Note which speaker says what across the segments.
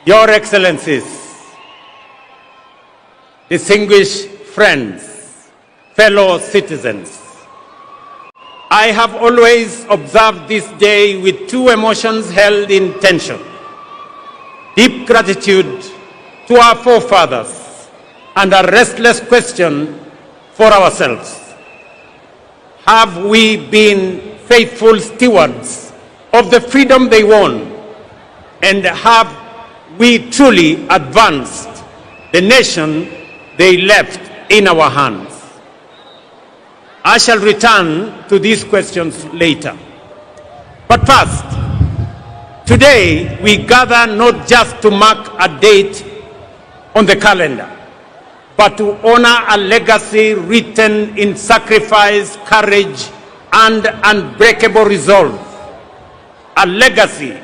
Speaker 1: Your Excellencies, distinguished friends, fellow citizens, I have always observed this day with two emotions held in tension: deep gratitude to our forefathers and a restless question for ourselves. Have we been faithful stewards of the freedom they won, and have we truly advanced the nation they left in our hands? I shall return to these questions later. But first, today we gather not just to mark a date on the calendar, but to honor a legacy written in sacrifice, courage, and unbreakable resolve. A legacy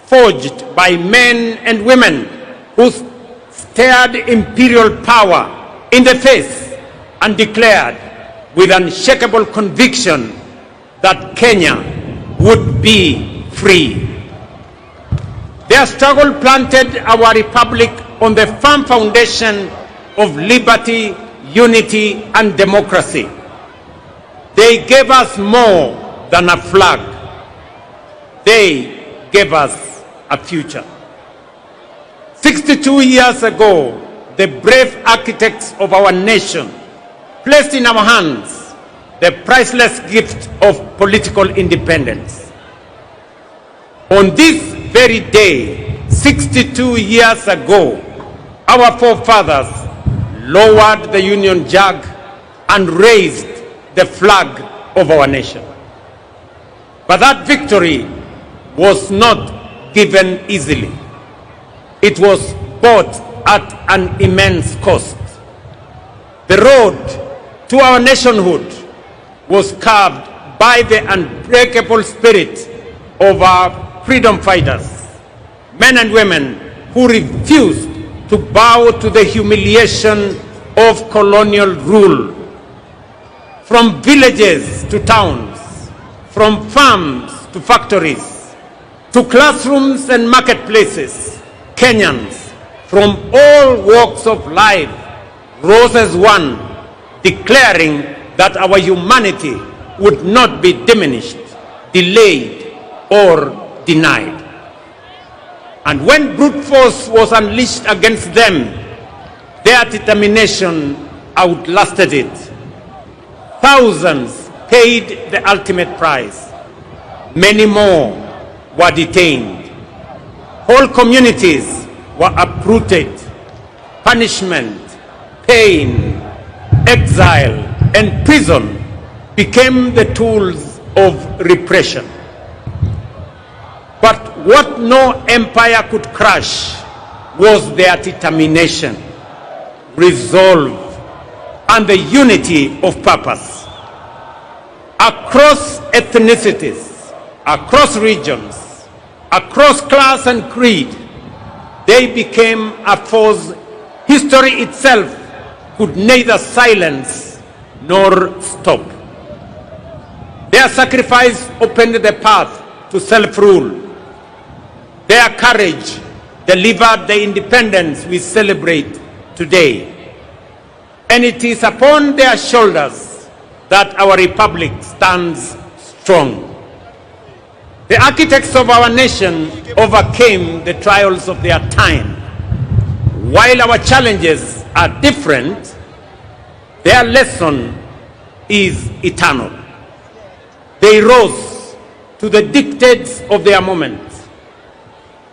Speaker 1: forged by men and women who stared imperial power in the face and declared with unshakable conviction that Kenya would be free. Their struggle planted our republic on the firm foundation of liberty, unity, and democracy. They gave us more than a flag. They gave us a future. 62 years ago, the brave architects of our nation placed in our hands the priceless gift of political independence. On this very day, 62 years ago, our forefathers lowered the Union Jack and raised the flag of our nation. But that victory was not given easily. It was bought at an immense cost. The road to our nationhood was carved by the unbreakable spirit of our freedom fighters, men and women who refused to bow to the humiliation of colonial rule. From villages to towns, from farms to factories, to classrooms and marketplaces, Kenyans from all walks of life rose as one, declaring that our humanity would not be diminished, delayed, or denied. And when brute force was unleashed against them, their determination outlasted it. Thousands paid the ultimate price. Many more were detained. Whole communities were uprooted. Punishment, pain, exile, and prison became the tools of repression. But what no empire could crush was their determination, resolve, and the unity of purpose. Across ethnicities, across regions, across class and creed, they became a force history itself could neither silence nor stop. Their sacrifice opened the path to self-rule. Their courage delivered the independence we celebrate today. And it is upon their shoulders that our republic stands strong. The architects of our nation overcame the trials of their time. While our challenges are different, their lesson is eternal. They rose to the dictates of their moment.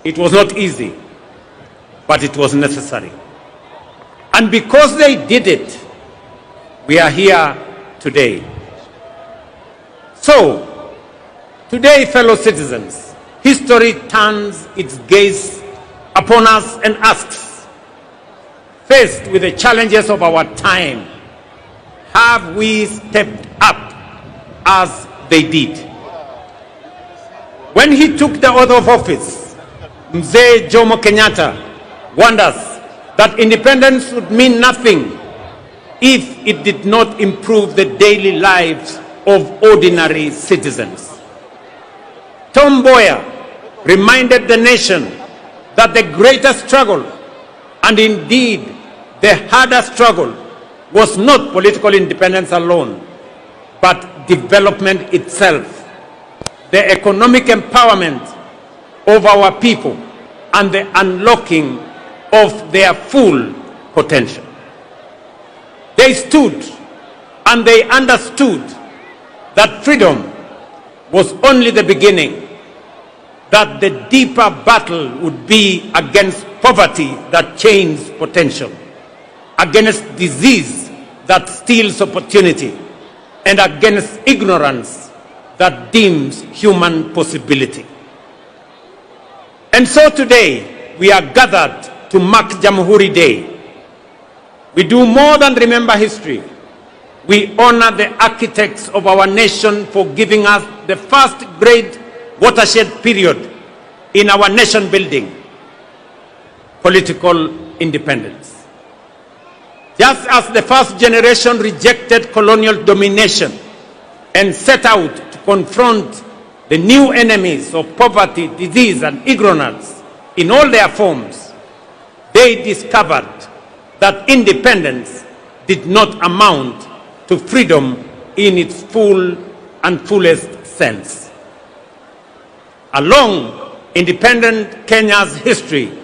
Speaker 1: It was not easy, but it was necessary. And because they did it, we are here today. So, today, fellow citizens, history turns its gaze upon us and asks, faced with the challenges of our time, have we stepped up as they did? When he took the oath of office, Mzee Jomo Kenyatta warned us that independence would mean nothing if it did not improve the daily lives of ordinary citizens. Tom Mboya reminded the nation that the greatest struggle, and indeed the hardest struggle, was not political independence alone, but development itself, the economic empowerment of our people, and the unlocking of their full potential. They stood and they understood that freedom was only the beginning, that the deeper battle would be against poverty that chains potential, against disease that steals opportunity, and against ignorance that dims human possibility. And so today, we are gathered to mark Jamhuri Day. We do more than remember history. We honor the architects of our nation for giving us the first great watershed period in our nation building, political independence. Just as the first generation rejected colonial domination and set out to confront the new enemies of poverty, disease, and ignorance in all their forms, they discovered that independence did not amount to freedom in its full and fullest sense. Along independent Kenya's history,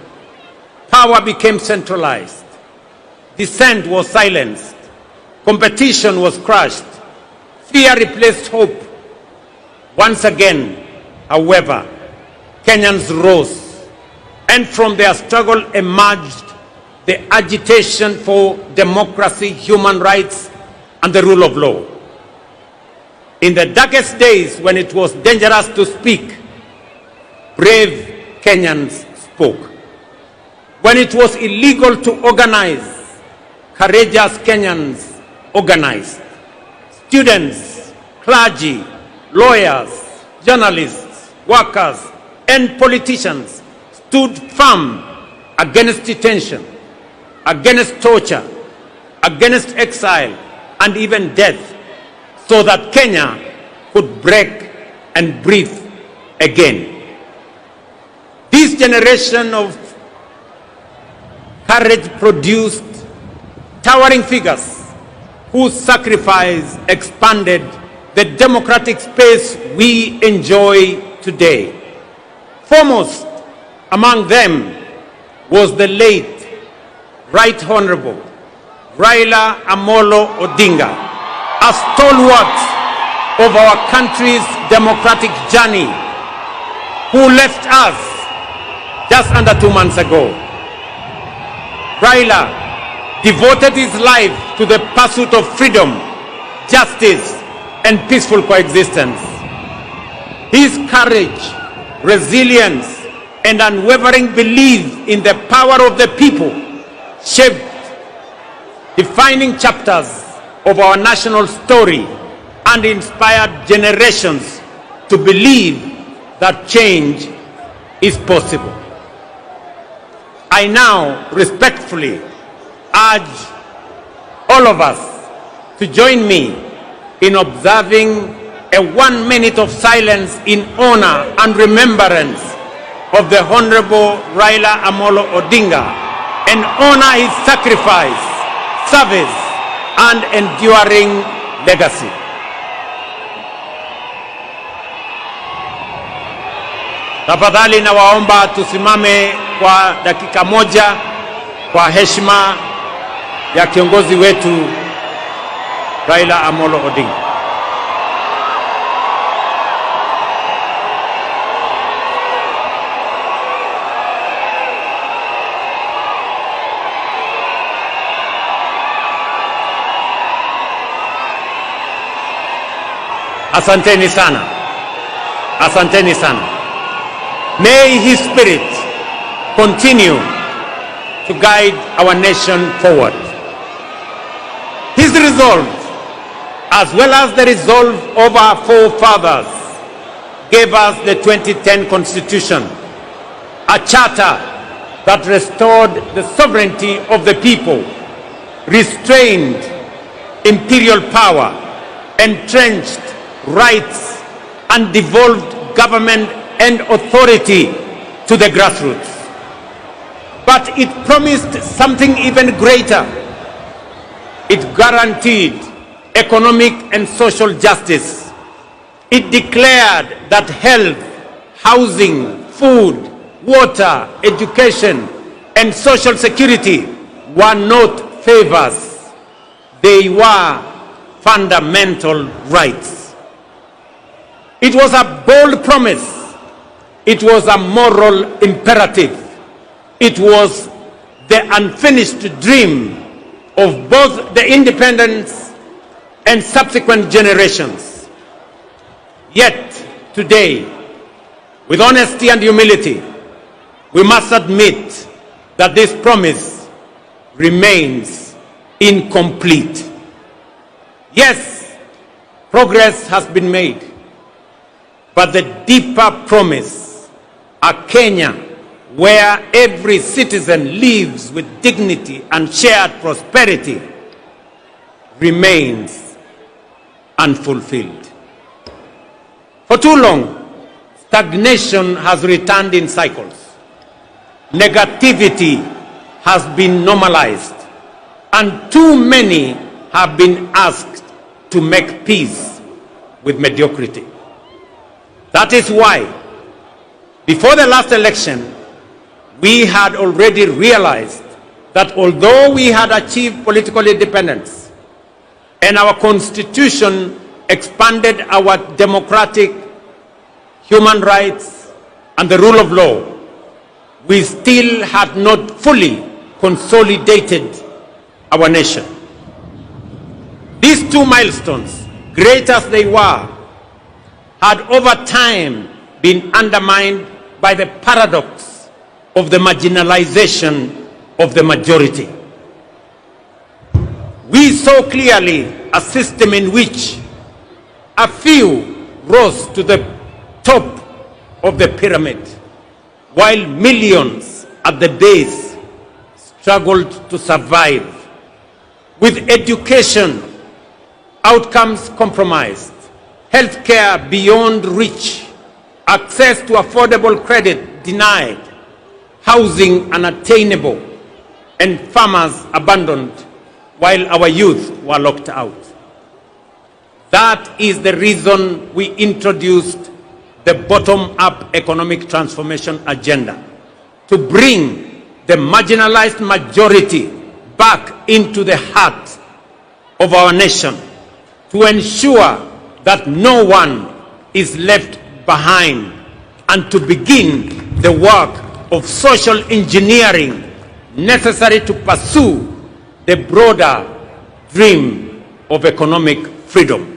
Speaker 1: power became centralized, dissent was silenced, competition was crushed, fear replaced hope. Once again, however, Kenyans rose, and from their struggle emerged the agitation for democracy, human rights, and the rule of law. In the darkest days when it was dangerous to speak, brave Kenyans spoke. When it was illegal to organize, courageous Kenyans organized. Students, clergy, lawyers, journalists, workers, and politicians stood firm against detention, against torture, against exile, and even death, so that Kenya could break and breathe again. This generation of courage produced towering figures whose sacrifice expanded the democratic space we enjoy today. Foremost among them was the late Right Honorable Raila Odinga, a stalwart of our country's democratic journey, who left us just under 2 months ago. Raila devoted his life to the pursuit of freedom, justice, and peaceful coexistence. His courage, resilience, and unwavering belief in the power of the people shaped defining chapters of our national story and inspired generations to believe that change is possible. I now respectfully urge all of us to join me in observing a 1 minute of silence in honor and remembrance of the Honorable Raila Odinga and honor his sacrifice, service, and enduring legacy. Tafadhali nawaomba tusimame kwa dakika moja kwa heshima ya kiongozi wetu Raila Odinga. Asanteni sana. Asanteni sana. May his spirit continue to guide our nation forward. His resolve, as well as the resolve of our forefathers, gave us the 2010 Constitution, a charter that restored the sovereignty of the people, restrained imperial power, entrenched rights, and devolved government and authority to the grassroots. but it promised something even greater. It guaranteed economic and social justice. It declared that health, housing, food, water, education, and social security were not favors. They were fundamental rights. It was a bold promise. It was a moral imperative. It was the unfinished dream of both the independence and subsequent generations. Yet today, with honesty and humility, we must admit that this promise remains incomplete. Yes, progress has been made, but the deeper promise, a Kenya where every citizen lives with dignity and shared prosperity, remains unfulfilled. For too long, stagnation has returned in cycles. Negativity has been normalized, and too many have been asked to make peace with mediocrity. That is why, before the last election, we had already realized that although we had achieved political independence and our constitution expanded our democratic human rights and the rule of law, we still had not fully consolidated our nation. These two milestones, great as they were, had over time been undermined by the paradox of the marginalization of the majority. We saw clearly a system in which a few rose to the top of the pyramid, while millions at the base struggled to survive, with education outcomes compromised, healthcare beyond reach, access to affordable credit denied, housing unattainable, and farmers abandoned, while our youth were locked out. That is the reason we introduced the bottom-up economic transformation agenda, to bring the marginalized majority back into the heart of our nation, to ensure that no one is left behind, and to begin the work of social engineering necessary to pursue the broader dream of economic freedom.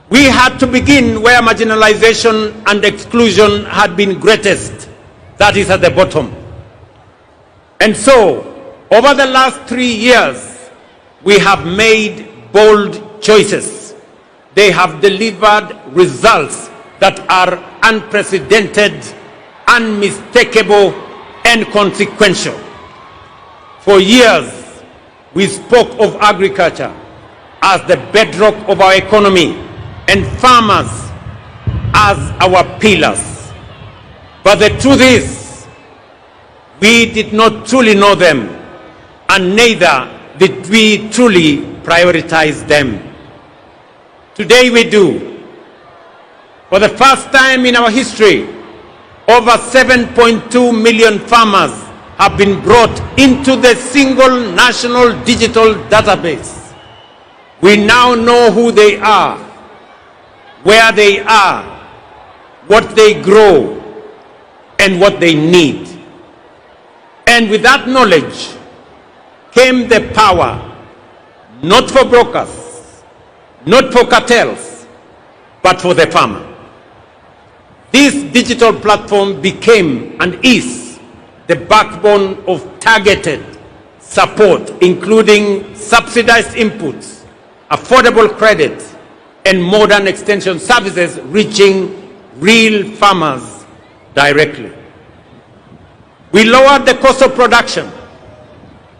Speaker 1: We had to begin where marginalization and exclusion had been greatest, that is at the bottom. And so, over the last 3 years, we have made bold choices. They have delivered results that are unprecedented, unmistakable, and consequential. For years, we spoke of agriculture as the bedrock of our economy and farmers as our pillars. But the truth is, we did not truly know them, and neither did we truly prioritize them. Today we do. For the first time in our history, over 7.2 million farmers have been brought into the single national digital database. We now know who they are, where they are, what they grow, and what they need. And with that knowledge came the power, not for brokers, not for cartels, but for the farmer. This digital platform became and is the backbone of targeted support, including subsidized inputs, affordable credit, and modern extension services reaching real farmers directly. We lowered the cost of production.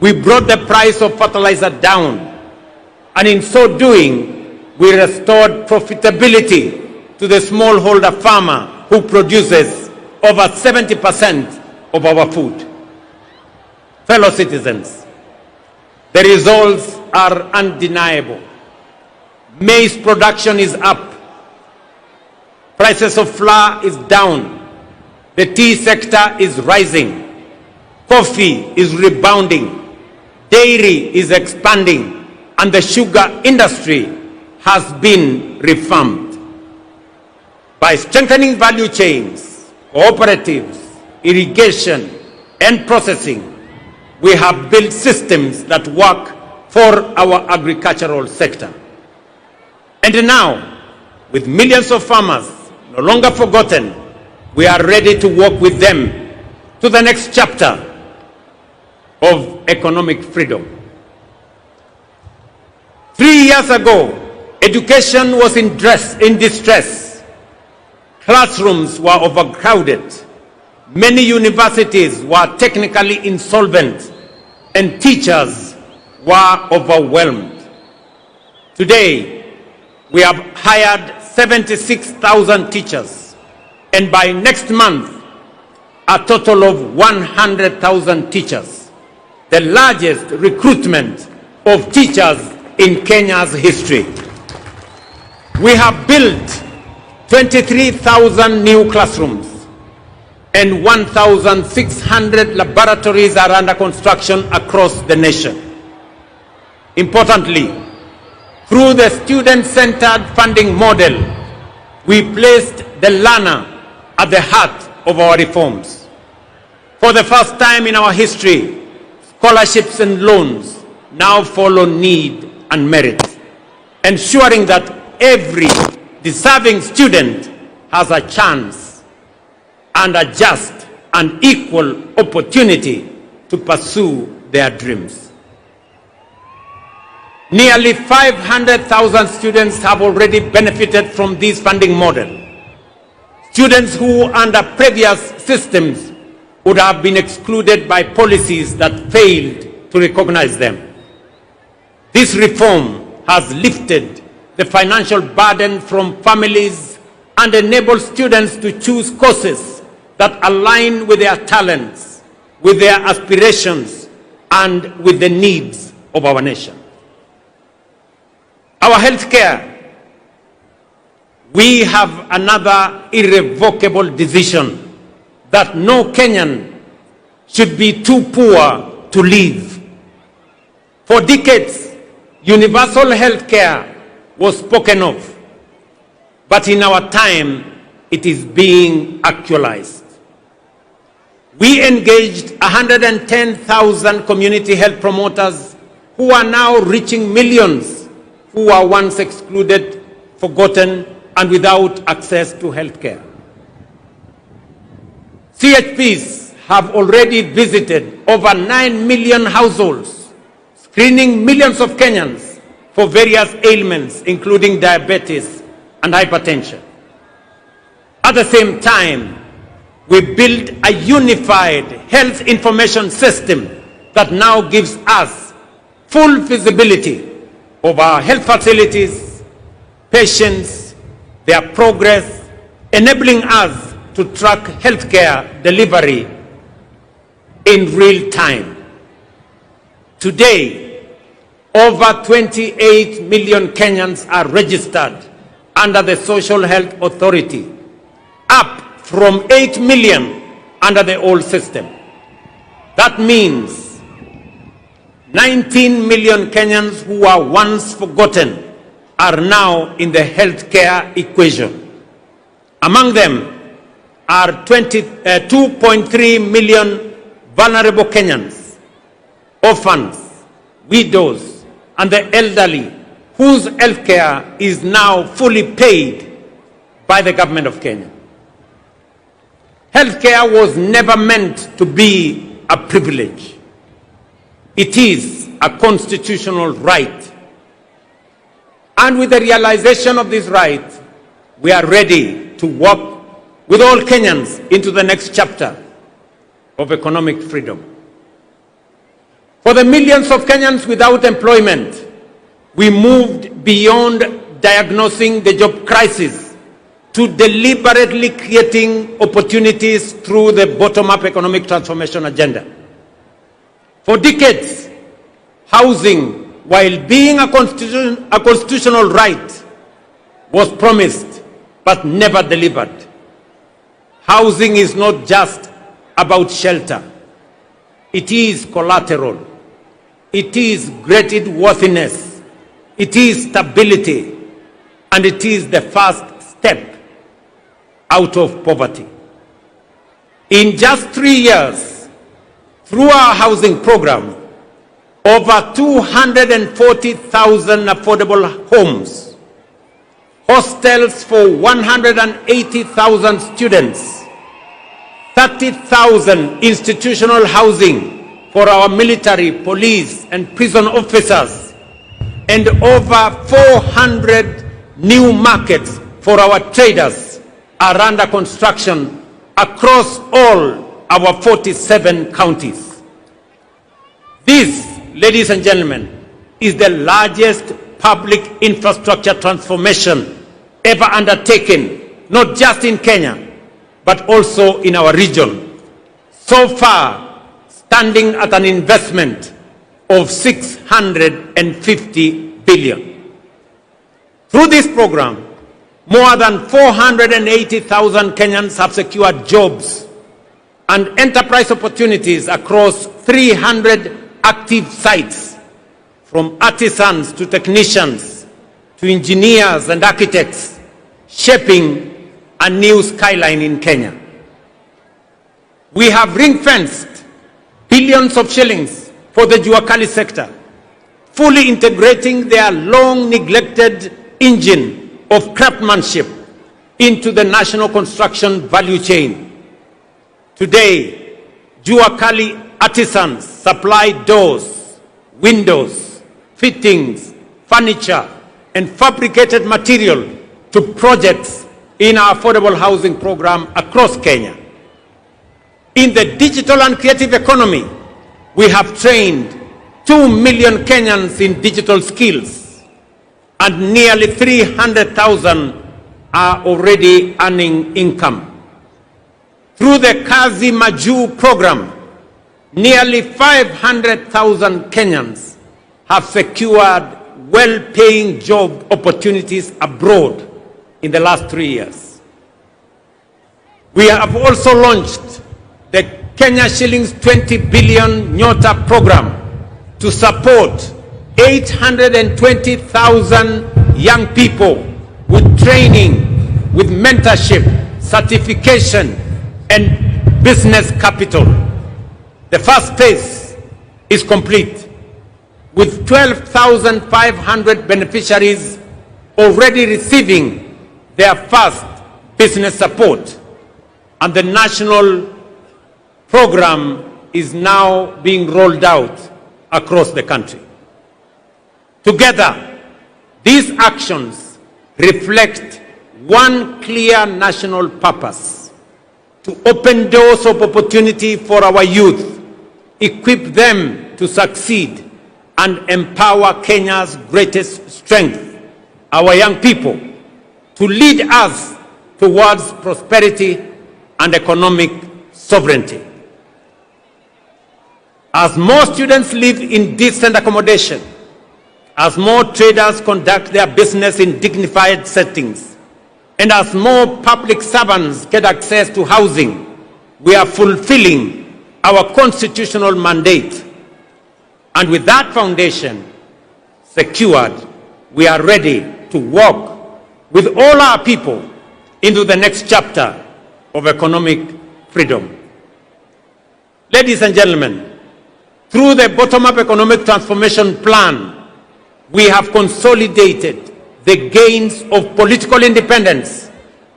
Speaker 1: We brought the price of fertilizer down. And in so doing, we restored profitability to the smallholder farmer who produces over 70% of our food. Fellow citizens, the results are undeniable. Maize production is up. Prices of flour is down. The tea sector is rising. Coffee is rebounding. Dairy is expanding. And the sugar industry has been revamped. By strengthening value chains, cooperatives, irrigation, and processing, we have built systems that work for our agricultural sector. And now, with millions of farmers no longer forgotten, we are ready to walk with them to the next chapter of economic freedom. 3 years ago, education was in distress. Classrooms were overcrowded. Many universities were technically insolvent, and teachers were overwhelmed. Today, we have hired 76,000 teachers, and by next month, a total of 100,000 teachers, the largest recruitment of teachers in Kenya's history. We have built 23,000 new classrooms, and 1,600 laboratories are under construction across the nation. Importantly, through the student-centered funding model, we placed the learner at the heart of our reforms. For the first time in our history, scholarships and loans now follow need and merit, ensuring that every deserving student has a chance and a just and equal opportunity to pursue their dreams. Nearly 500,000 students have already benefited from this funding model. Students who under previous systems would have been excluded by policies that failed to recognize them. This reform has lifted the financial burden from families and enabled students to choose courses that align with their talents, with their aspirations, and with the needs of our nation. Our healthcare, we have another irrevocable decision that no Kenyan should be too poor to live. For decades, universal healthcare was spoken of, but in our time, it is being actualized. We engaged 110,000 community health promoters who are now reaching millions who were once excluded, forgotten, and without access to health care. CHPs have already visited over 9 million households, screening millions of Kenyans for various ailments, including diabetes and hypertension. At the same time, we built a unified health information system that now gives us full visibility of our health facilities, patients, their progress, enabling us to track healthcare delivery in real time. Today, over 28 million Kenyans are registered under the Social Health Authority, up from 8 million under the old system. That means 19 million Kenyans who were once forgotten are now in the healthcare equation. Among them are 2.3 million vulnerable Kenyans, orphans, widows, and the elderly, whose healthcare is now fully paid by the government of Kenya. Healthcare was never meant to be a privilege. It is a constitutional right. And with the realization of this right, we are ready to walk with all Kenyans into the next chapter of economic freedom. For the millions of Kenyans without employment, we moved beyond diagnosing the job crisis to deliberately creating opportunities through the bottom-up economic transformation agenda. For decades, housing, while being a constitutional right, was promised but never delivered. Housing is not just about shelter. It is collateral. It is graded worthiness. It is stability. And it is the first step out of poverty. In just 3 years, through our housing program, over 240,000 affordable homes, hostels for 180,000 students, 30,000 institutional housing for our military, police, and prison officers, and over 400 new markets for our traders are under construction across all our 47 counties. This, ladies and gentlemen, is the largest public infrastructure transformation ever undertaken, not just in Kenya, but also in our region. So far, standing at an investment of 650 billion. Through this program, more than 480,000 Kenyans have secured jobs and enterprise opportunities across 300 active sites, from artisans to technicians to engineers and architects, shaping a new skyline in Kenya. We have ring-fenced billions of shillings for the Juakali sector, fully integrating their long-neglected engine of craftsmanship into the national construction value chain. Today, Juakali artisans supply doors, windows, fittings, furniture, and fabricated material to projects in our affordable housing program across Kenya. In the digital and creative economy, we have trained 2 million Kenyans in digital skills, and nearly 300,000 are already earning income. Through the Kazi Maju program, nearly 500,000 Kenyans have secured well-paying job opportunities abroad in the last 3 years. We have also launched the Kenya shillings 20 billion Nyota program to support 820,000 young people with training, with mentorship, certification, and business capital. The first phase is complete, with 12,500 beneficiaries already receiving their first business support, and the national program is now being rolled out across the country. Together, these actions reflect one clear national purpose: to open doors of opportunity for our youth, equip them to succeed, and empower Kenya's greatest strength, our young people, to lead us towards prosperity and economic sovereignty. As more students live in decent accommodation, as more traders conduct their business in dignified settings, and as more public servants get access to housing, we are fulfilling our constitutional mandate. And with that foundation secured, we are ready to walk with all our people into the next chapter of economic freedom. Ladies and gentlemen, through the bottom-up economic transformation plan, we have consolidated the gains of political independence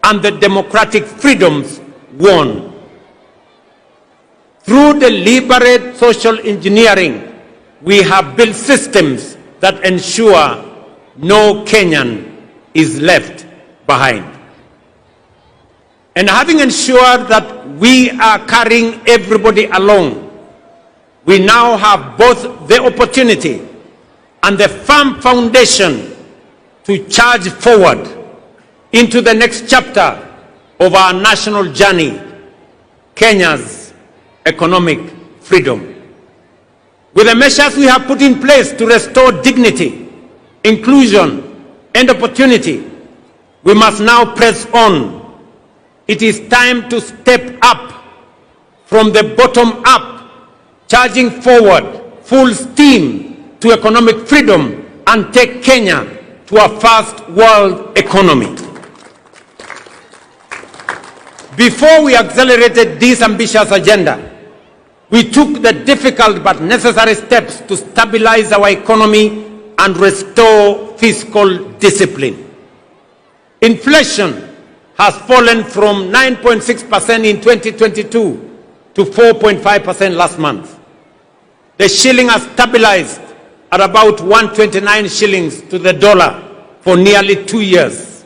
Speaker 1: and the democratic freedoms won. Through deliberate social engineering, we have built systems that ensure no Kenyan is left behind. And having ensured that we are carrying everybody along, we now have both the opportunity and the firm foundation to charge forward into the next chapter of our national journey, Kenya's economic freedom. With the measures we have put in place to restore dignity, inclusion, and opportunity, we must now press on. It is time to step up from the bottom up, charging forward full steam to economic freedom and take Kenya to a first world economy. Before we accelerated this ambitious agenda, we took the difficult but necessary steps to stabilize our economy and restore fiscal discipline. Inflation has fallen from 9.6% in 2022 to 4.5% last month. The shilling has stabilized at about 129 shillings to the dollar for nearly 2 years.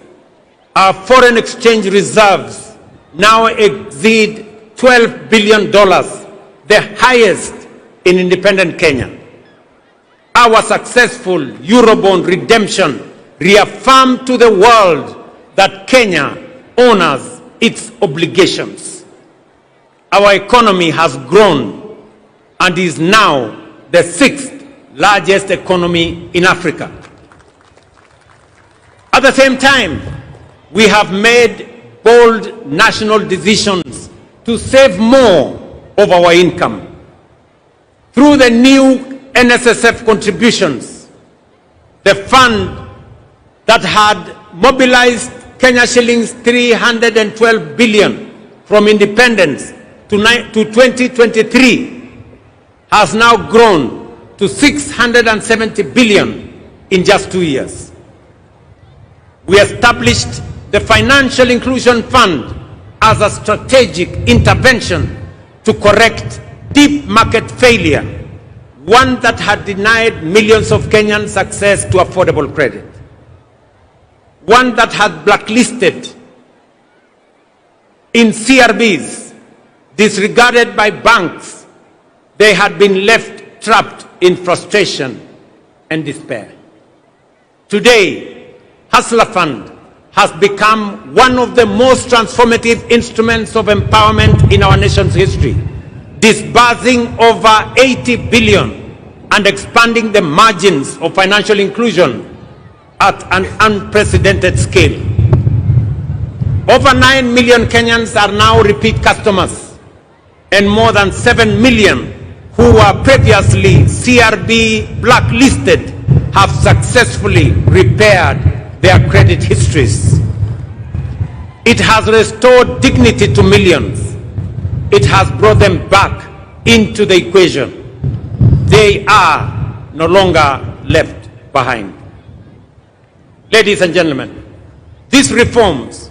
Speaker 1: Our foreign exchange reserves now exceed $12 billion, the highest in independent Kenya. Our successful Eurobond redemption reaffirmed to the world that Kenya honors its obligations. Our economy has grown and is now the 6th largest economy in Africa. At the same time, we have made bold national decisions to save more of our income. Through the new NSSF contributions, the fund that had mobilized Kenya shillings 312 billion from independence to 2023 has now grown to 670 billion in just 2 years. We established the Financial Inclusion Fund as a strategic intervention to correct deep market failure, one that had denied millions of Kenyans access to affordable credit, one that had blacklisted in CRBs, disregarded by banks. They had been left trapped in frustration and despair. Today, Hustler Fund has become one of the most transformative instruments of empowerment in our nation's history, disbursing over 80 billion and expanding the margins of financial inclusion at an unprecedented scale. Over 9 million Kenyans are now repeat customers, and more than 7 million who were previously CRB blacklisted have successfully repaired their credit histories. It has restored dignity to millions. It has brought them back into the equation. They are no longer left behind. Ladies and gentlemen, these reforms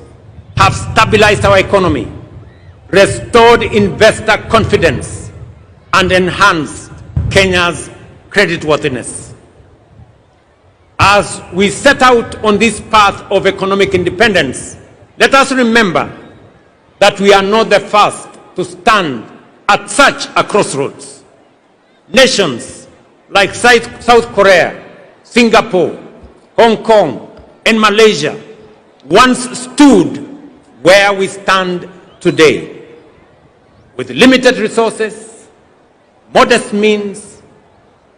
Speaker 1: have stabilized our economy, restored investor confidence, and enhanced Kenya's creditworthiness. As we set out on this path of economic independence, let us remember that we are not the first to stand at such a crossroads. Nations like South Korea, Singapore, Hong Kong, and Malaysia once stood where we stand today, with limited resources, modest means,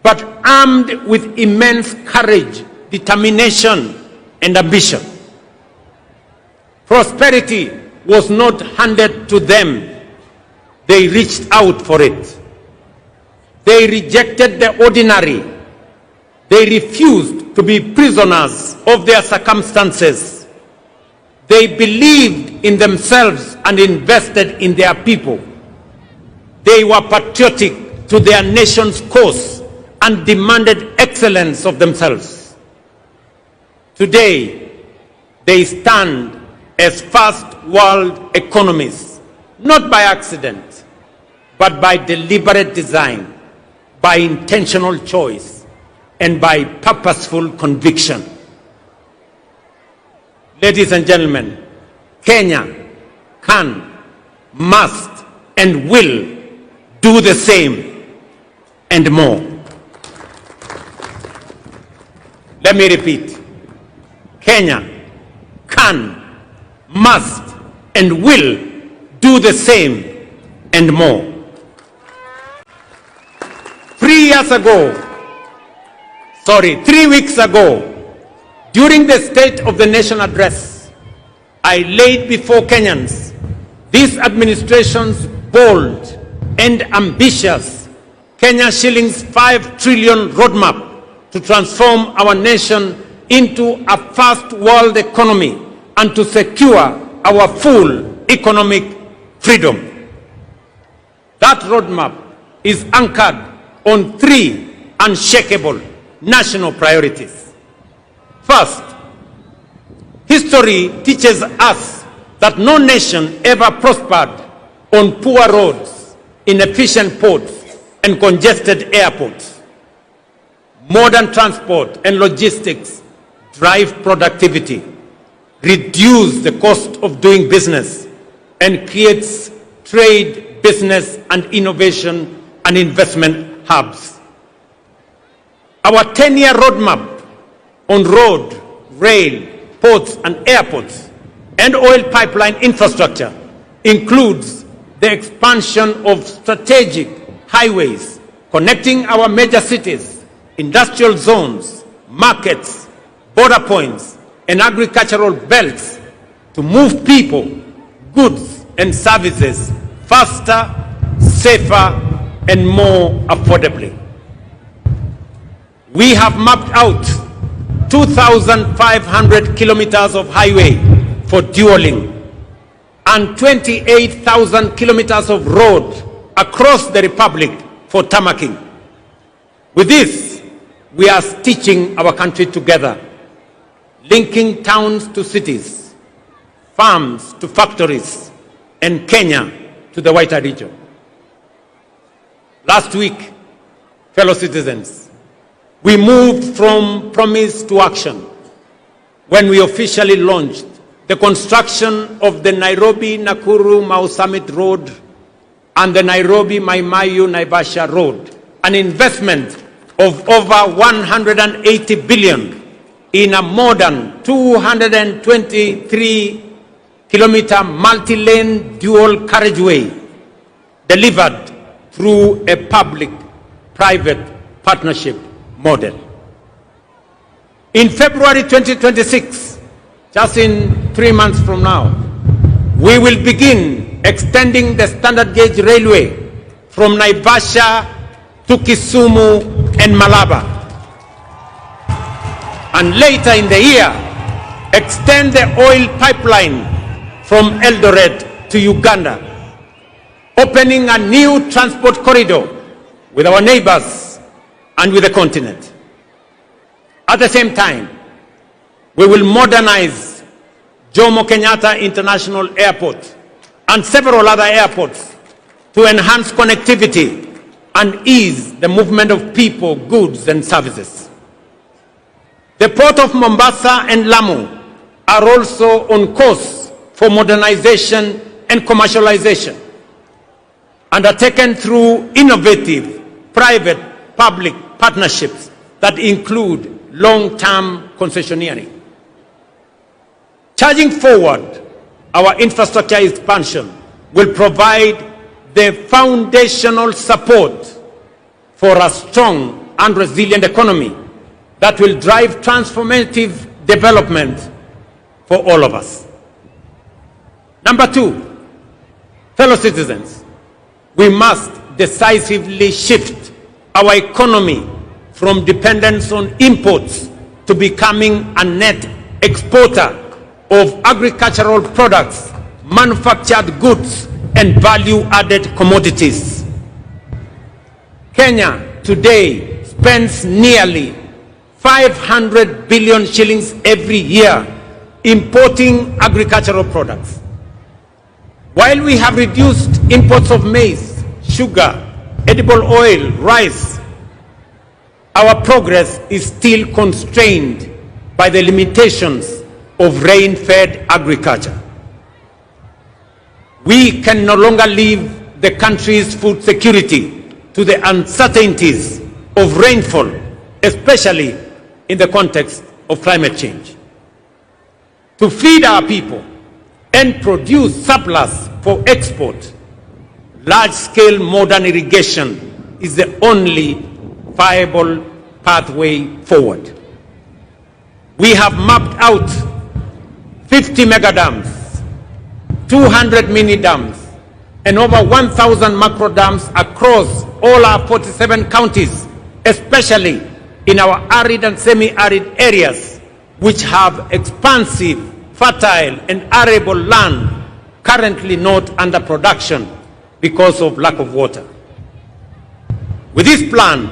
Speaker 1: but armed with immense courage, determination, and ambition. Prosperity was not handed to them. They reached out for it. They rejected the ordinary. They refused to be prisoners of their circumstances. They believed in themselves and invested in their people. They were patriotic to their nation's cause and demanded excellence of themselves. Today, they stand as first world economies, not by accident, but by deliberate design, by intentional choice, and by purposeful conviction. Ladies and gentlemen, Kenya can, must, and will do the same and more. Let me repeat. Kenya can, must, and will do the same and more. 3 weeks ago, during the State of the Nation address, I laid before Kenyans this administration's bold and ambitious Kenya shillings 5 trillion roadmap to transform our nation into a first world economy and to secure our full economic freedom. That roadmap is anchored on 3 unshakable national priorities. First, history teaches us that no nation ever prospered on poor roads, inefficient ports, and congested airports. Modern transport and logistics drive productivity, reduce the cost of doing business, and creates trade, business, and innovation and investment hubs. Our 10-year roadmap on road, rail, ports, and airports, and oil pipeline infrastructure includes the expansion of strategic highways connecting our major cities, industrial zones, markets, border points, and agricultural belts to move people, goods, and services faster, safer, and more affordably. We have mapped out 2,500 kilometers of highway for dualing and 28,000 kilometers of road across the Republic for tarmacking. With this, we are stitching our country together, linking towns to cities, farms to factories, and Kenya to the wider region. Last week, fellow citizens, we moved from promise to action when we officially launched the construction of the Nairobi-Nakuru-Mau Summit Road and the Nairobi-Maimayu-Naivasha Road, an investment of over 180 billion in a modern 223-kilometer multi-lane dual carriageway delivered through a public-private partnership model. In February 2026, just in 3 months from now, we will begin extending the standard gauge railway from Naivasha to Kisumu and Malaba. And later in the year, extend the oil pipeline from Eldoret to Uganda, opening a new transport corridor with our neighbors and with the continent. At the same time, we will modernize Jomo Kenyatta International Airport and several other airports to enhance connectivity and ease the movement of people, goods, and services. The Port of Mombasa and Lamu are also on course for modernization and commercialization, undertaken through innovative private-public partnerships that include long-term concessioneering. Charging forward, our infrastructure expansion will provide the foundational support for a strong and resilient economy that will drive transformative development for all of us. Number 2, fellow citizens, we must decisively shift our economy from dependence on imports to becoming a net exporter of agricultural products, manufactured goods, and value-added commodities. Kenya today spends nearly 500 billion shillings every year importing agricultural products. While we have reduced imports of maize, sugar, edible oil, rice, our progress is still constrained by the limitations of rain-fed agriculture. We can no longer leave the country's food security to the uncertainties of rainfall, especially in the context of climate change. To feed our people, and produce surplus for export, large-scale modern irrigation is the only viable pathway forward. We have mapped out 50 mega dams, 200 mini dams, and over 1,000 macro dams across all our 47 counties, especially in our arid and semi-arid areas, which have expansive, fertile, and arable land currently not under production because of lack of water. With this plan,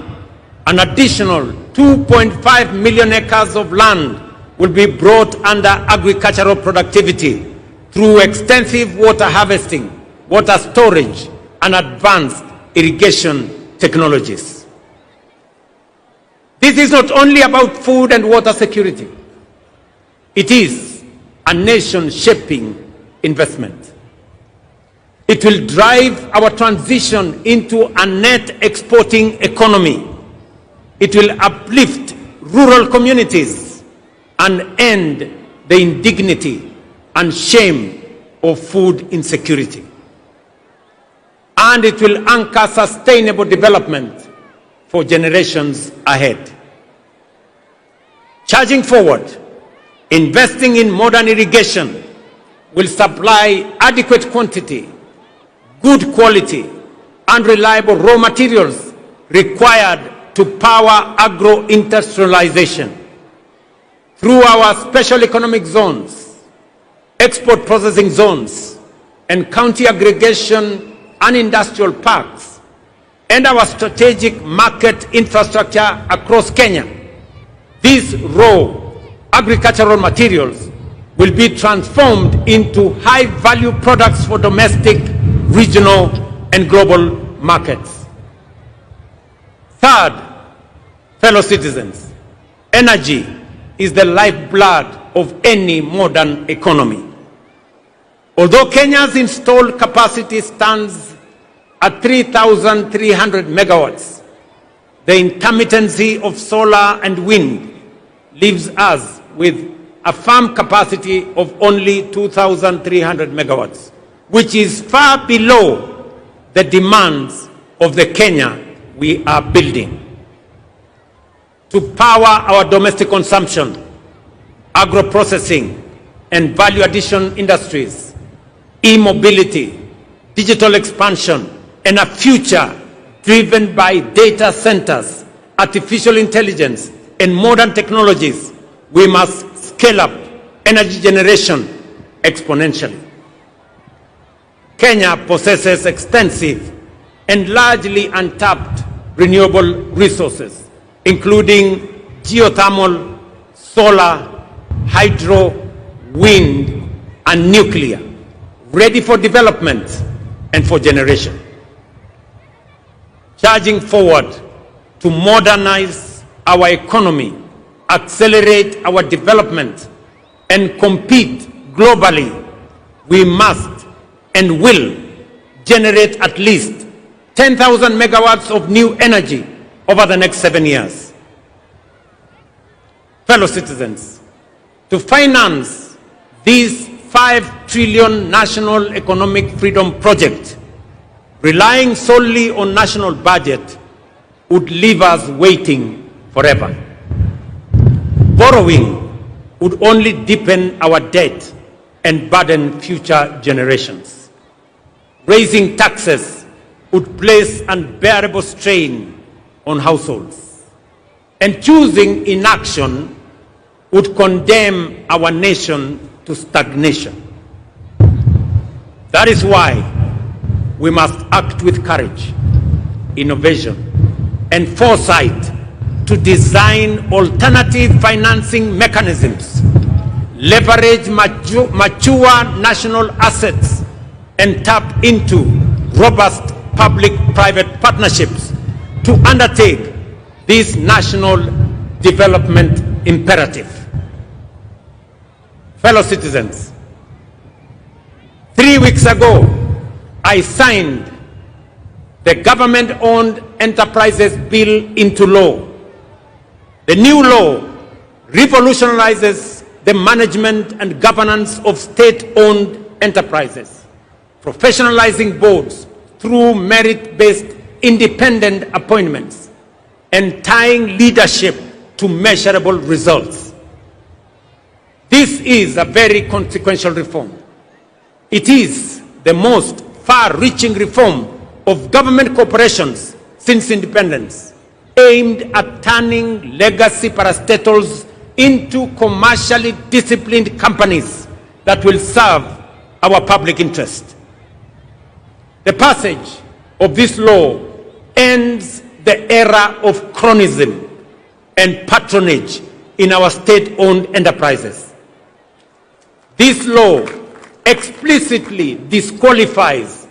Speaker 1: an additional 2.5 million acres of land will be brought under agricultural productivity through extensive water harvesting, water storage, and advanced irrigation technologies. This is not only about food and water security. It is a nation-shaping investment. It will drive our transition into a net exporting economy. It will uplift rural communities and end the indignity and shame of food insecurity. And it will anchor sustainable development for generations ahead. Charging forward, investing in modern irrigation will supply adequate quantity, good quality, and reliable raw materials required to power agro-industrialization. Through our special economic zones, export processing zones, and county aggregation and industrial parks, and our strategic market infrastructure across Kenya, these raw agricultural materials will be transformed into high-value products for domestic, regional, and global markets. Third, fellow citizens, energy is the lifeblood of any modern economy. Although Kenya's installed capacity stands at 3,300 megawatts, the intermittency of solar and wind leaves us with a firm capacity of only 2,300 megawatts, which is far below the demands of the Kenya we are building. To power our domestic consumption, agro-processing, and value addition industries, e-mobility, digital expansion, and a future driven by data centers, artificial intelligence, and modern technologies, we must scale up energy generation exponentially. Kenya possesses extensive and largely untapped renewable resources, including geothermal, solar, hydro, wind, and nuclear, ready for development and for generation. Charging forward to modernize our economy, accelerate our development, and compete globally, we must and will generate at least 10,000 megawatts of new energy over the next 7 years. Fellow citizens, to finance this 5 trillion national economic freedom project, relying solely on national budget would leave us waiting forever. Borrowing would only deepen our debt and burden future generations. Raising taxes would place unbearable strain on households. And choosing inaction would condemn our nation to stagnation. That is why we must act with courage, innovation, and foresight to design alternative financing mechanisms, leverage mature national assets, and tap into robust public-private partnerships to undertake this national development imperative. Fellow citizens, 3 weeks ago, I signed the Government-Owned Enterprises Bill into law. The new law revolutionizes the management and governance of state-owned enterprises, professionalizing boards through merit-based independent appointments, and tying leadership to measurable results. This is a very consequential reform. It is the most far-reaching reform of government corporations since independence, aimed at turning legacy parastatals into commercially disciplined companies that will serve our public interest. The passage of this law ends the era of cronyism and patronage in our state-owned enterprises. This law explicitly disqualifies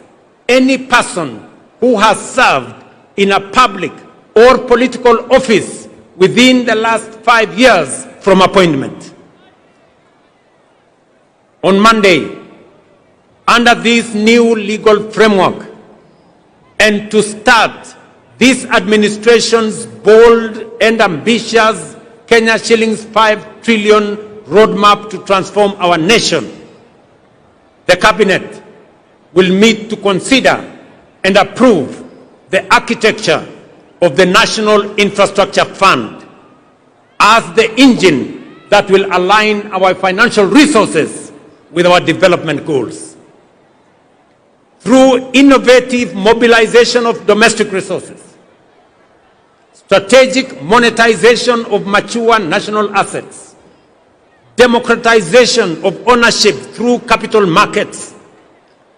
Speaker 1: any person who has served in a public or political office within the last 5 years from appointment. On Monday, under this new legal framework, and to start this administration's bold and ambitious Kenya shillings 5 trillion roadmap to transform our nation, the Cabinet will meet to consider and approve the architecture of the National Infrastructure Fund as the engine that will align our financial resources with our development goals. Through innovative mobilization of domestic resources, strategic monetization of mature national assets, democratization of ownership through capital markets,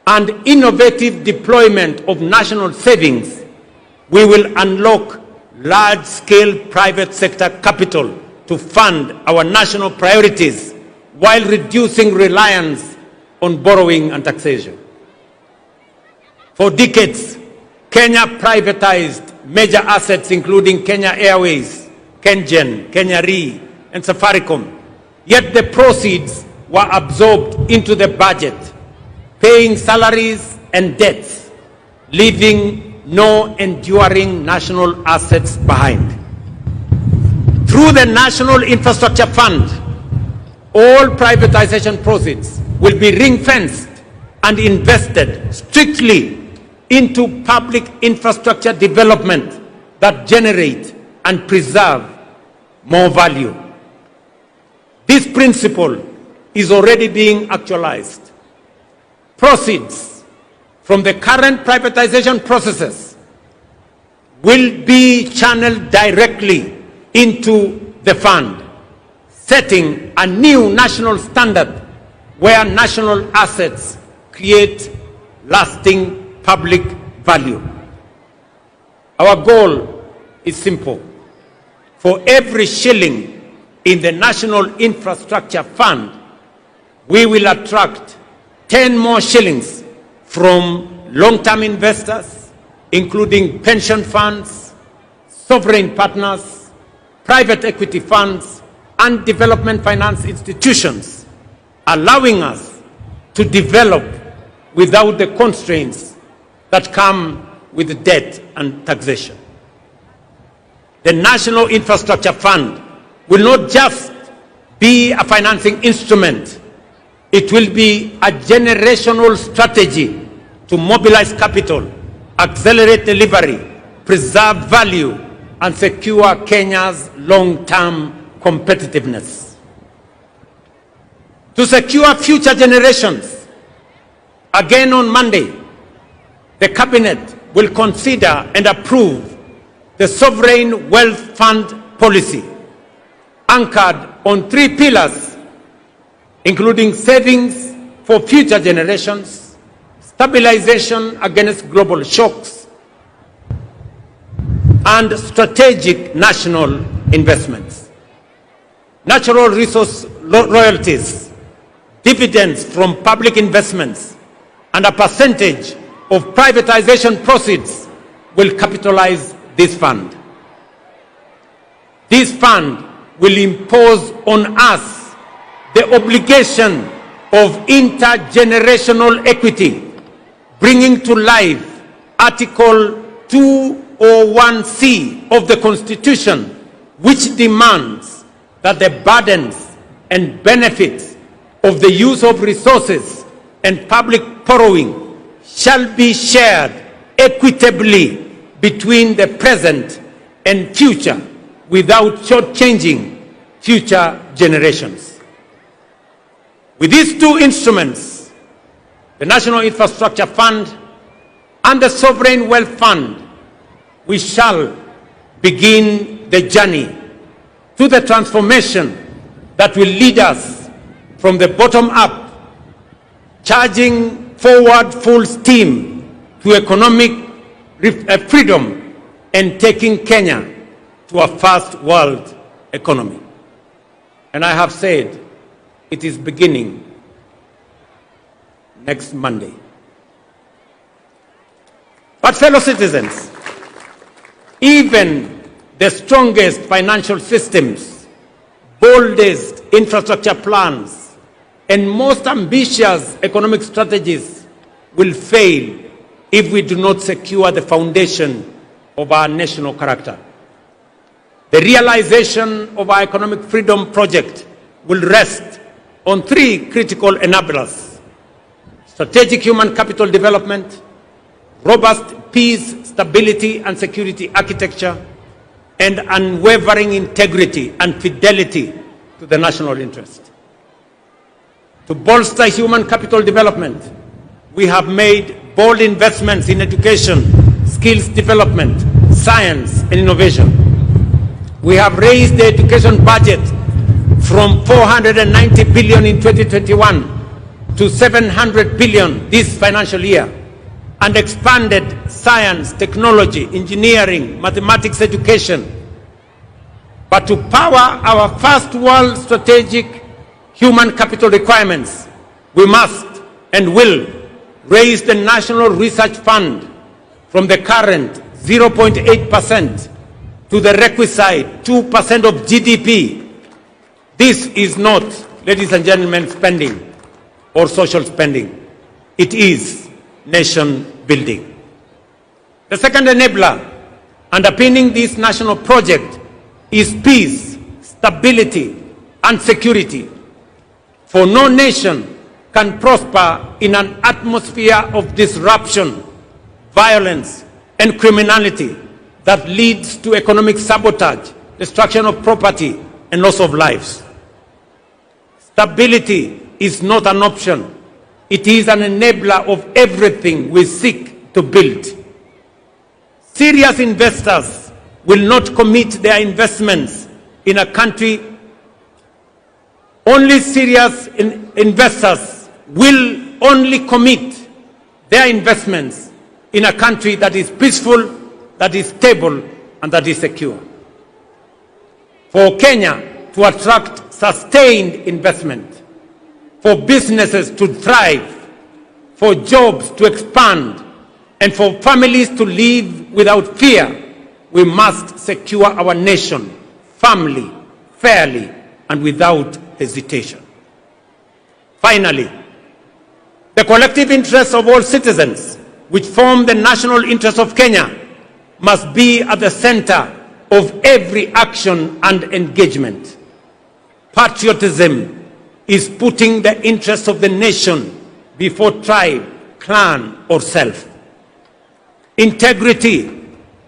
Speaker 1: and innovative deployment of national savings, we will unlock large-scale private sector capital to fund our national priorities while reducing reliance on borrowing and taxation. For decades, Kenya privatized major assets including Kenya Airways, KenGen, Kenya Re, and Safaricom. Yet the proceeds were absorbed into the budget, paying salaries and debts, leaving no enduring national assets behind. Through the National Infrastructure Fund, all privatization proceeds will be ring-fenced and invested strictly into public infrastructure development that generate and preserve more value. This principle is already being actualized. Proceeds from the current privatization processes will be channeled directly into the fund, setting a new national standard where national assets create lasting public value. Our goal is simple. For every shilling in the National Infrastructure Fund, we will attract 10 more shillings from long-term investors, including pension funds, sovereign partners, private equity funds, and development finance institutions, allowing us to develop without the constraints that come with debt and taxation. The National Infrastructure Fund will not just be a financing instrument. It will be a generational strategy to mobilize capital, accelerate delivery, preserve value, and secure Kenya's long-term competitiveness. To secure future generations, again on Monday, the Cabinet will consider and approve the Sovereign Wealth Fund policy, anchored on 3 pillars, including savings for future generations, stabilization against global shocks, and strategic national investments. Natural resource royalties, dividends from public investments, and a percentage of privatization proceeds will capitalize this fund. This fund will impose on us the obligation of intergenerational equity, bringing to life Article 201C of the Constitution, which demands that the burdens and benefits of the use of resources and public borrowing shall be shared equitably between the present and future without shortchanging future generations. With these two instruments, the National Infrastructure Fund and the Sovereign Wealth Fund, we shall begin the journey to the transformation that will lead us from the bottom up, charging forward full steam to economic freedom and taking Kenya to a first world economy. And I have said it is beginning next Monday. But fellow citizens, even the strongest financial systems, boldest infrastructure plans, and most ambitious economic strategies will fail if we do not secure the foundation of our national character. The realization of our economic freedom project will rest on three critical enablers: strategic human capital development, robust peace, stability, and security architecture, and unwavering integrity and fidelity to the national interest. To bolster human capital development, we have made bold investments in education, skills development, science, and innovation. We have raised the education budget from 490 billion in 2021 to 700 billion this financial year, and expanded science, technology, engineering, mathematics education. But to power our first world strategic human capital requirements, we must and will raise the National Research Fund from the current 0.8% to the requisite 2% of GDP. This is not, ladies and gentlemen, spending or social spending. It is nation building. The second enabler underpinning this national project is peace, stability, and security. For no nation can prosper in an atmosphere of disruption, violence, and criminality that leads to economic sabotage, destruction of property, and loss of lives. Stability is not an option. It is an enabler of everything we seek to build. Serious investors will not commit their investments in a country. Only serious investors will only commit their investments in a country that is peaceful, that is stable, and that is secure. For Kenya to attract sustained investment, for businesses to thrive, for jobs to expand, and for families to live without fear, we must secure our nation firmly, fairly, and without hesitation. Finally, the collective interests of all citizens, which form the national interest of Kenya, must be at the center of every action and engagement. Patriotism is putting the interests of the nation before tribe, clan, or self. Integrity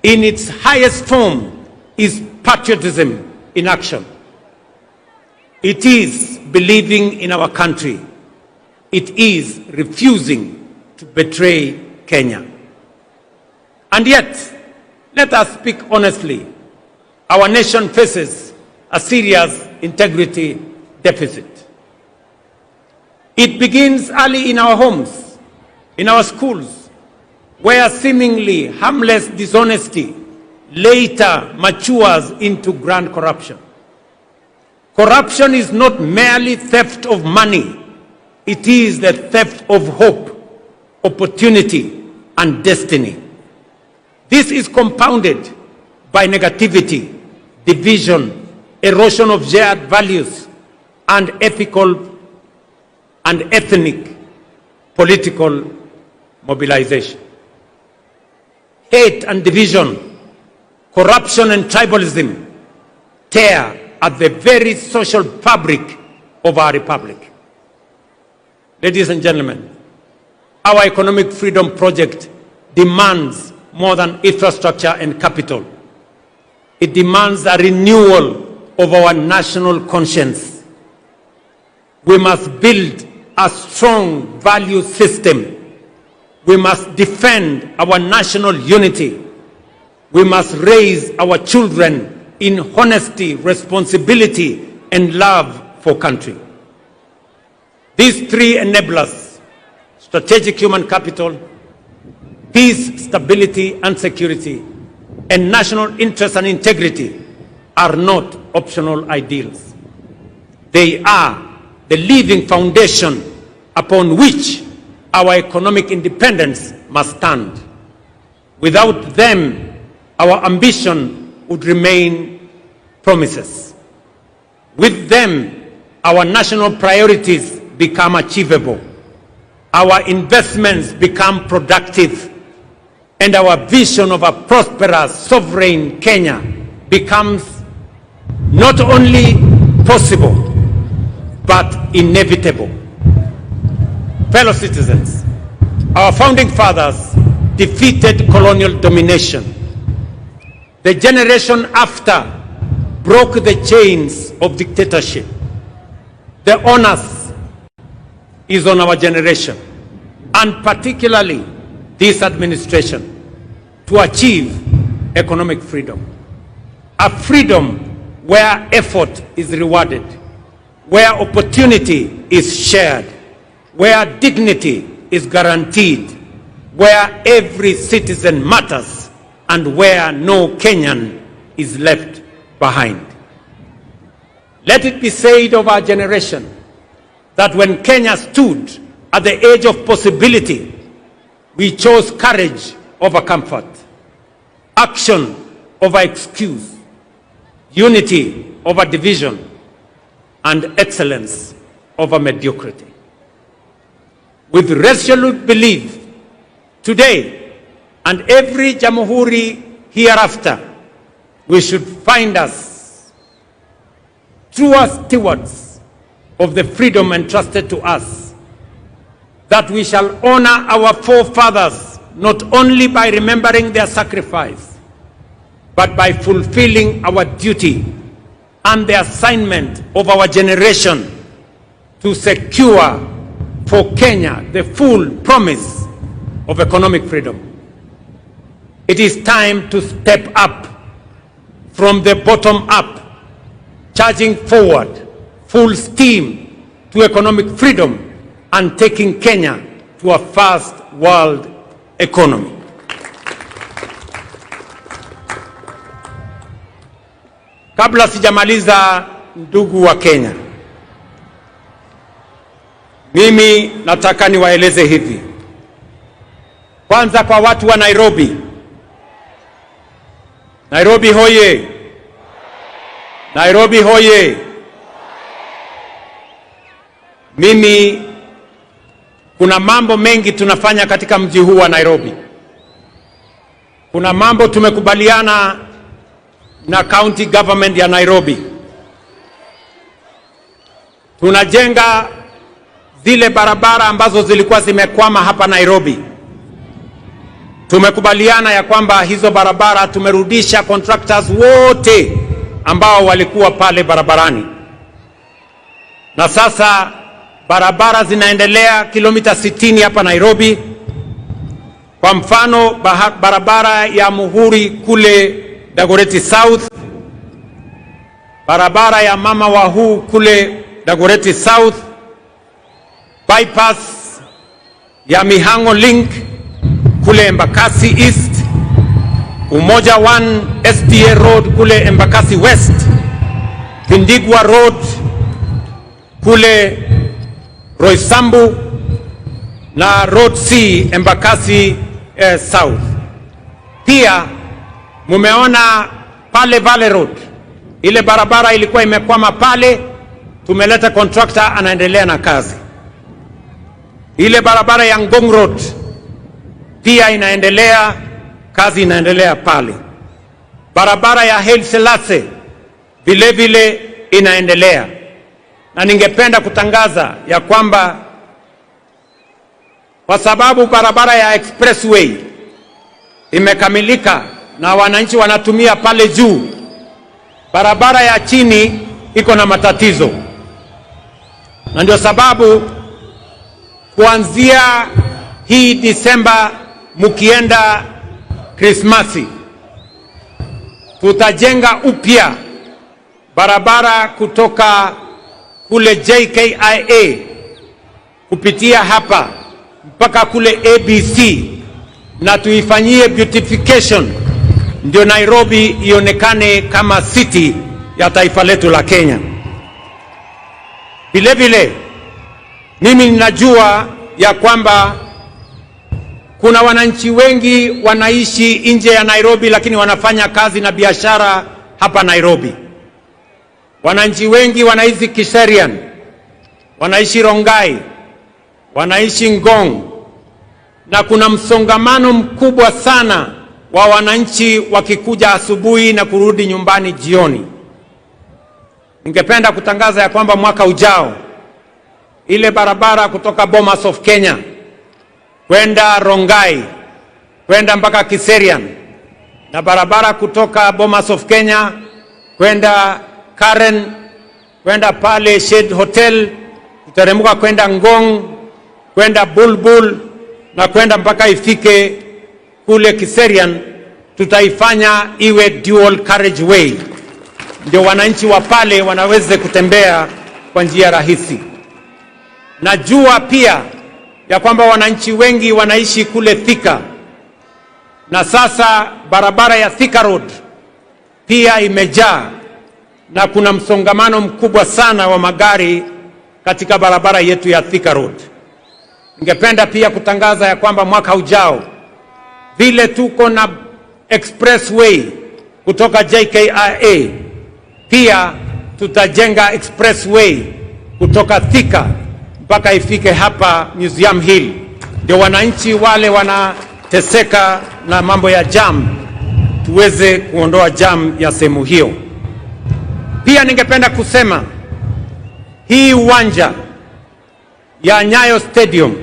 Speaker 1: in its highest form is patriotism in action. It is believing in our country. It is refusing to betray Kenya. And yet, let us speak honestly, our nation faces a serious integrity deficit. It begins early in our homes, in our schools, where seemingly harmless dishonesty later matures into grand corruption. Corruption is not merely theft of money. It is the theft of hope, opportunity, and destiny. This is compounded by negativity, division, erosion of shared values, and ethical and ethnic political mobilization. Hate and division, corruption and tribalism tear at the very social fabric of our republic. Ladies and gentlemen, Our economic freedom project demands more than infrastructure and capital. It demands a renewal of our national conscience. We must build a strong value system. We must defend our national unity. We must raise our children in honesty, responsibility, and love for country. These three enablers, strategic human capital, peace, stability, and security, and national interest and integrity, are not optional ideals. They are the living foundation upon which our economic independence must stand. Without them, our ambition would remain promises. With them, our national priorities become achievable. Our investments become productive, and our vision of a prosperous, sovereign Kenya becomes not only possible, but inevitable. Fellow citizens, our founding fathers defeated colonial domination. The generation after broke the chains of dictatorship. The onus is on our generation, and particularly this administration, to achieve economic freedom. A freedom where effort is rewarded, where opportunity is shared, where dignity is guaranteed, where every citizen matters, and where no Kenyan is left behind. Let it be said of our generation that when Kenya stood at the edge of possibility, we chose courage over comfort, action over excuse, unity over division, and excellence over mediocrity. With resolute belief, today and every Jamhuri hereafter, we should find us true stewards of the freedom entrusted to us, that we shall honor our forefathers not only by remembering their sacrifice, but by fulfilling our duty and the assignment of our generation to secure for Kenya the full promise of economic freedom. It is time to step up from the bottom up, charging forward full steam to economic freedom and taking Kenya to a first world economy. Kabla sijamaliza, ndugu wa Kenya, mimi nataka niwaeleze hivi. Kwanza kwa watu wa Nairobi. Nairobi hoye! Nairobi hoye! Mimi kuna mambo mengi tunafanya katika mji huu wa Nairobi. Kuna mambo tumekubaliana na county government ya Nairobi. Tunajenga zile barabara ambazo zilikuwa zimekwama hapa Nairobi. Tumekubaliana ya kwamba hizo barabara tumerudisha contractors wote ambao walikuwa pale barabarani. Na sasa barabara zinaendelea kilomita 60 hapa Nairobi. Kwa mfano barabara ya Muhuri kule Dagoretti South, barabara ya Mama Wahu kule Dagoretti South, bypass ya Mihango Link kule Embakasi East, Umoja 1 SDA Road kule Embakasi West, Kindigwa Road kule Roysambu na Road C Embakasi South. Pia mumeona pale Valley Road, ile barabara ilikuwa imekwama pale, tumeleta contractor anaendelea na kazi. Ile barabara ya Ngong Road pia inaendelea, kazi inaendelea pale. Barabara ya Haile Selassie vile vile inaendelea. Na ningependa kutangaza ya kwamba kwa sababu barabara ya expressway imekamilika na wananchi wanatumia pale juu. Barabara ya chini iko na matatizo, na ndio sababu kuanzia hii Disemba mukienda Krismasi tutajenga upya barabara kutoka kule JKIA kupitia hapa mpaka kule ABC, na tuifanyie beautification ndio Nairobi ionekane kama city ya taifa letu la Kenya. Vile vile mimi ninajua ya kwamba kuna wananchi wengi wanaishi nje ya Nairobi lakini wanafanya kazi na biashara hapa Nairobi. Wananchi wengi wanaishi Kiserian, wanaishi Rongai, wanaishi Ngong, na kuna msongamano mkubwa sana wa wananchi wakikuja asubuhi na kurudi nyumbani jioni. Ningependa kutangaza ya kwamba mwaka ujao ile barabara kutoka Bomas of Kenya kwenda Rongai kwenda mpaka Kiserian, na barabara kutoka Bomas of Kenya kwenda Karen kwenda pale Shade Hotel, kuteremuka kwenda Ngong, kwenda Bulbul na kwenda mpaka ifike kule Kiserian, tutaifanya iwe dual carriageway ndio wananchi wa pale wanaweze kutembea kwa njia rahisi. Najua pia ya kwamba wananchi wengi wanaishi kule Thika, na sasa barabara ya Thika Road pia imejaa na kuna msongamano mkubwa sana wa magari katika barabara yetu ya Thika Road. Ningependa pia kutangaza ya kwamba mwaka ujao vile tuko na expressway kutoka JKIA, pia tutajenga expressway kutoka Thika mpaka ifike hapa Museum Hill, ndio wananchi wale wanateseka na mambo ya jam tuweze kuondoa jam ya sehemu hiyo. Pia ningependa kusema hii uwanja ya Nyayo Stadium,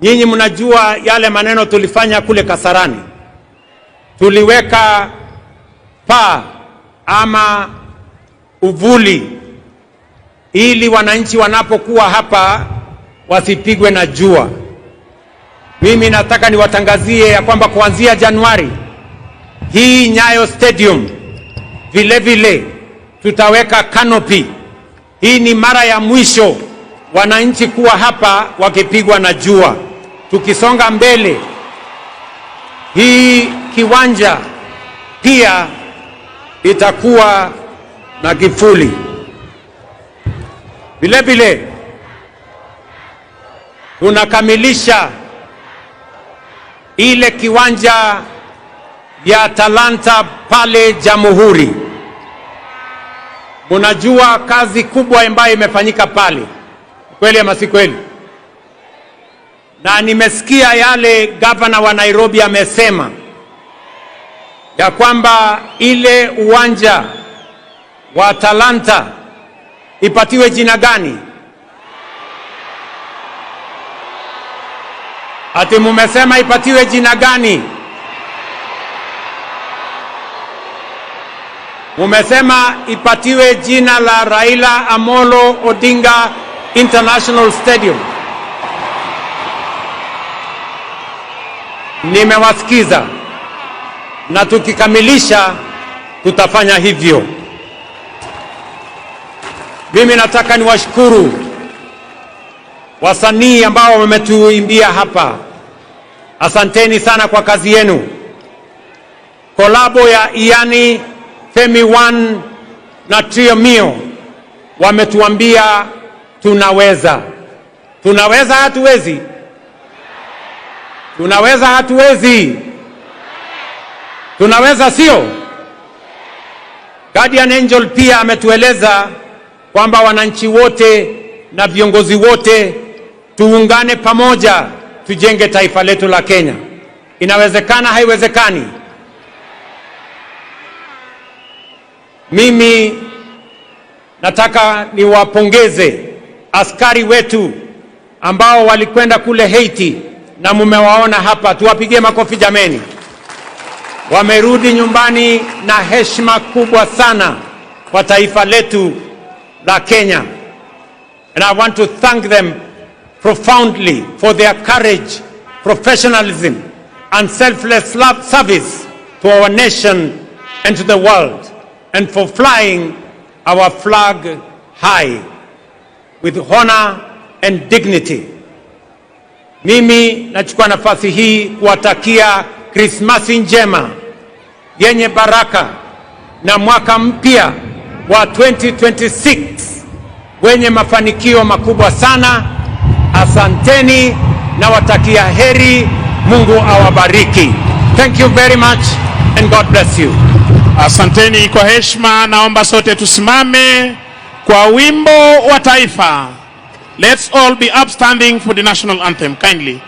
Speaker 1: nyinyi mnajua yale maneno tulifanya kule Kasarani. Tuliweka paa ama uvuli ili wananchi wanapokuwa hapa wasipigwe na jua. Mimi nataka niwatangazie ya kwamba kuanzia Januari hii Nyayo Stadium vile vile tutaweka canopy. Hii ni mara ya mwisho wananchi kuwa hapa wakipigwa na jua. Tukisonga mbele, hii kiwanja pia itakuwa na kivuli. Vile vile tunakamilisha ile kiwanja ya Talanta pale Jamhuri. Munajua kazi kubwa ambayo imefanyika pale, kweli ama si kweli? Na nimesikia yale gavana wa Nairobi amesema ya kwamba ile uwanja wa Talanta ipatiwe jina gani? Ati mumesema ipatiwe jina gani? Mumesema ipatiwe jina la Raila Amolo Odinga International Stadium. Nimewasikiza na tukikamilisha tutafanya hivyo. Mimi nataka niwashukuru wasanii ambao wametuimbia hapa. Asanteni sana kwa kazi yenu. Kolabo ya Iani, Femi One na Trio Mio wametuambia tunaweza. Tunaweza hatuwezi? Tunaweza hatuwezi? Tunaweza sio? Guardian Angel pia ametueleza kwamba wananchi wote na viongozi wote tuungane pamoja tujenge taifa letu la Kenya. Inawezekana haiwezekani? Mimi nataka niwapongeze askari wetu ambao walikwenda kule Haiti na mumewaona hapa, tuwapigie makofi jameni. Wamerudi nyumbani na heshima kubwa sana kwa taifa letu la Kenya. And I want to thank them profoundly for their courage, professionalism, and selfless love service to our nation and to the world, and for flying our flag high with honor and dignity. Mimi nachukua nafasi hii kuwatakia Krismasi njema yenye baraka na mwaka mpya wa 2026 wenye mafanikio makubwa sana. Asanteni na watakia heri. Mungu awabariki. Thank you very much and God bless you.
Speaker 2: Asanteni kwa heshima. Naomba sote tusimame kwa wimbo wa taifa. Let's all be upstanding for the national anthem kindly.